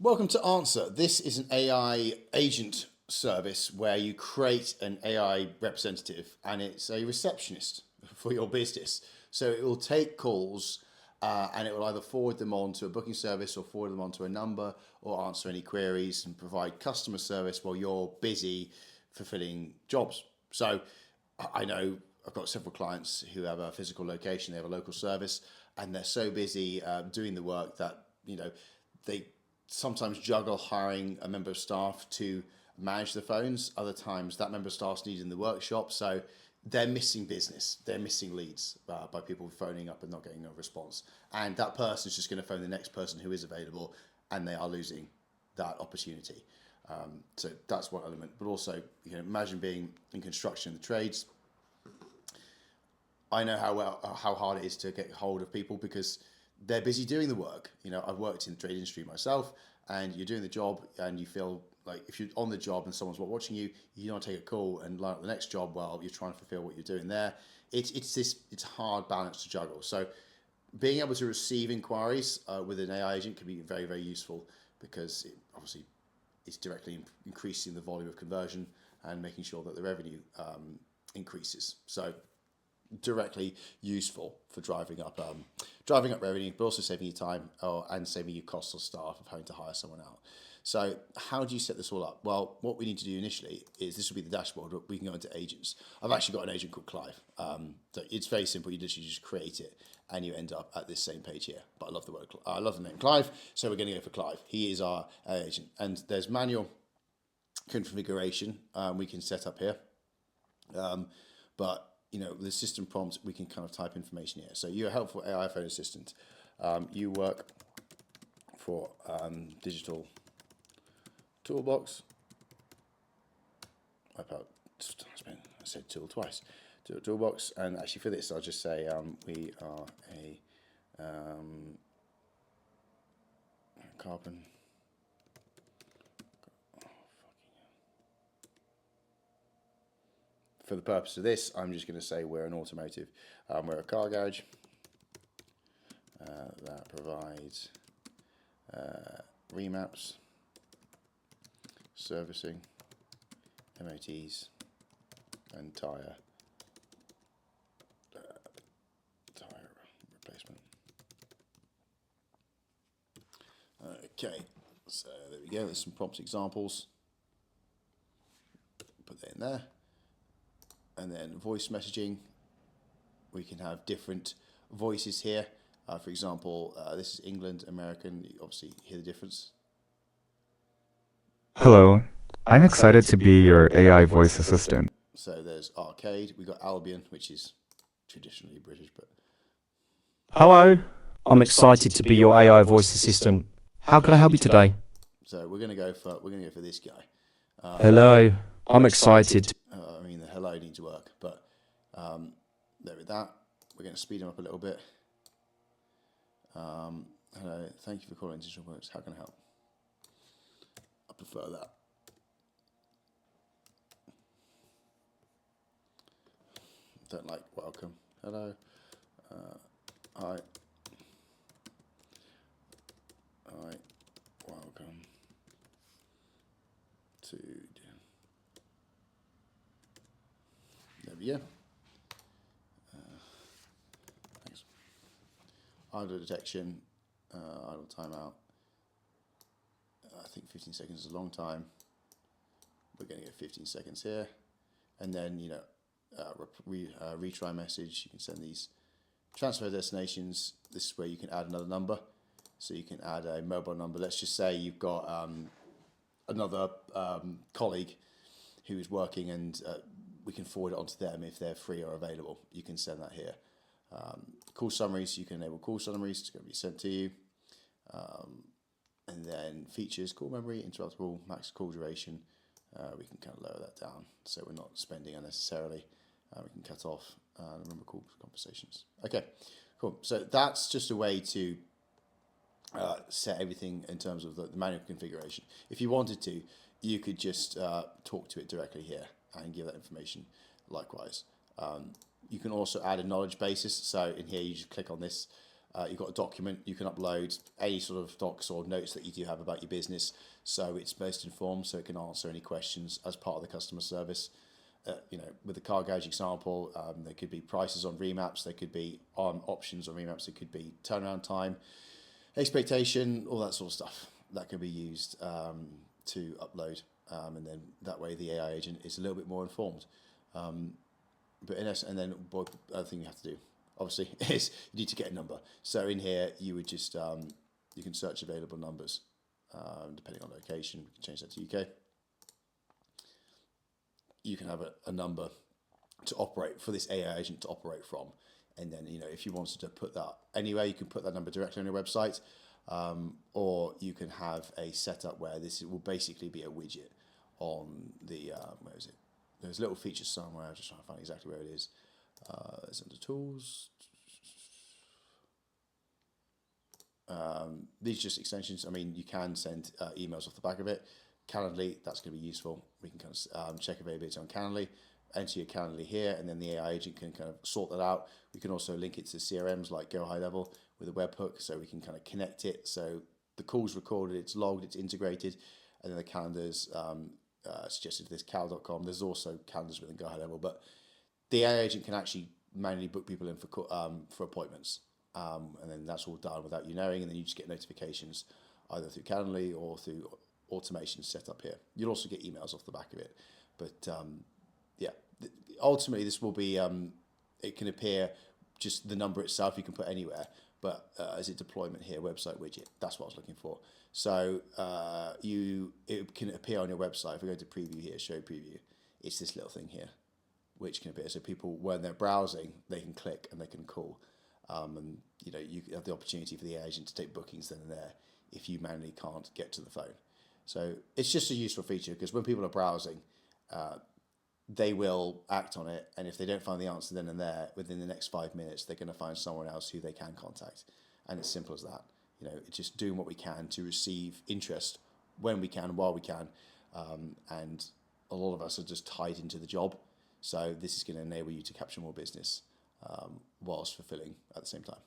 Welcome to Answrr. This is an AI agent service where you create an AI representative and it's a receptionist for your business. So it will take calls and it will either forward them on to a booking service or forward them on to a number or answer any queries and provide customer service while you're busy fulfilling jobs. So I know I've got several clients who have a physical location, they have a local service, and they're so busy doing the work that, they sometimes juggle hiring a member of staff to manage the phones. Other times that member of staff's needed in the workshop. So they're missing business. They're missing leads by people phoning up and not getting a response. And that person is just going to phone the next person who is available, and they are losing that opportunity. So that's one element. But also, imagine being in construction, the trades. I know how hard it is to get hold of people because they're busy doing the work. I've worked in the trade industry myself, and you're doing the job, and you feel like if you're on the job and someone's watching you, you don't take a call and line up the next job while you're trying to fulfill what you're doing there. It's a hard balance to juggle. So being able to receive inquiries with an AI agent can be very, very useful because obviously it's directly increasing the volume of conversion and making sure that the revenue increases. So directly useful for driving up revenue, but also saving you time and saving you costs of staff of having to hire someone out. So how do you set this all up? Well, what we need to do initially is this will be the dashboard. We can go into agents. I've actually got an agent called Clive. So it's very simple. You literally just create it and you end up at this same page here. But I love the name Clive. So we're going to go for Clive. He is our agent, and there's manual configuration we can set up here. But the system prompts, we can kind of type information here. So you're a helpful AI phone assistant. You work for digital Toolbox. I said tool twice. Toolbox, and actually for this, I'll just say we are a carbon. For the purpose of this, I'm just going to say we're an automotive. We're a car garage that provides remaps, servicing, MOTs, and tyre replacement. Okay, so there we go. There's some prompt examples. Put that in there. And then voice messaging, we can have different voices here. For example, this is England, American. You obviously hear the difference. Hello, I'm excited to be your AI voice assistant. So there's arcade. We've got Albion, which is traditionally British, but Hello, I'm excited to be your AI voice assistant. How can I help you today? so we're going to go for this guy. Hello, I'm excited. The hello needs work, but there with that, we're going to speed him up a little bit. Hello, thank you for calling Digital Works. How can I help? I prefer that. Don't like welcome. Hello. Hi. Hi. Welcome to. There we go. Thanks. Idle detection. Idle timeout. I think 15 seconds is a long time. We're going to get 15 seconds here, and then retry message. You can send these transfer destinations. This is where you can add another number. So you can add a mobile number. Let's just say you've got another colleague who is working, and we can forward it onto them if they're free or available. You can send that here. Call summaries. You can enable call summaries to be sent to you. And then features, call memory, interruptible, max call duration. We can kind of lower that down so we're not spending unnecessarily. We can cut off the number of call conversations. Okay, cool. So that's just a way to set everything in terms of the manual configuration. If you wanted to, you could just talk to it directly here and give that information likewise. You can also add a knowledge basis. So in here, you just click on this You've got a document, you can upload any sort of docs or notes that you do have about your business, so it's most informed, so it can answer any questions as part of the customer service. With the car garage example, there could be prices on remaps, there could be options on remaps, there could be turnaround time, expectation, all that sort of stuff that can be used to upload, and then that way the AI agent is a little bit more informed. But in essence, and then the other thing you have to do, obviously, is you need to get a number. So in here, you would just you can search available numbers depending on location. We can change that to UK. You can have a number to operate for this AI agent to operate from, and then if you wanted to put that anywhere, you can put that number directly on your website, or you can have a setup where this will basically be a widget on the where is it? There's a little feature somewhere. I'm just trying to find exactly where it is. It's under tools. These are just extensions. I mean, you can send emails off the back of it. Calendly, that's going to be useful. We can kind of check availability on Calendly, enter your Calendly here, and then the AI agent can kind of sort that out. We can also link it to CRMs like Go High Level with a webhook, so we can kind of connect it. So the call's recorded, it's logged, it's integrated, and then the calendars suggested to this cal.com. There's also calendars within Go High Level, but the AI agent can actually manually book people in for appointments, and then that's all done without you knowing, and then you just get notifications either through Calendly or through automation set up here. You'll also get emails off the back of it, but ultimately this will be it can appear just the number itself you can put anywhere, but as a deployment here, website widget, that's what I was looking for. So it can appear on your website. If we go to preview here, show preview, it's this little thing here which can appear, so people, when they're browsing, they can click and they can call, and you have the opportunity for the agent to take bookings then and there if you manually can't get to the phone. So it's just a useful feature, because when people are browsing, they will act on it, and if they don't find the answer then and there, within the next 5 minutes, they're going to find someone else who they can contact, and it's simple as that. It's just doing what we can to receive interest when we can, while we can, and a lot of us are just tied into the job, so this is going to enable you to capture more business whilst fulfilling at the same time.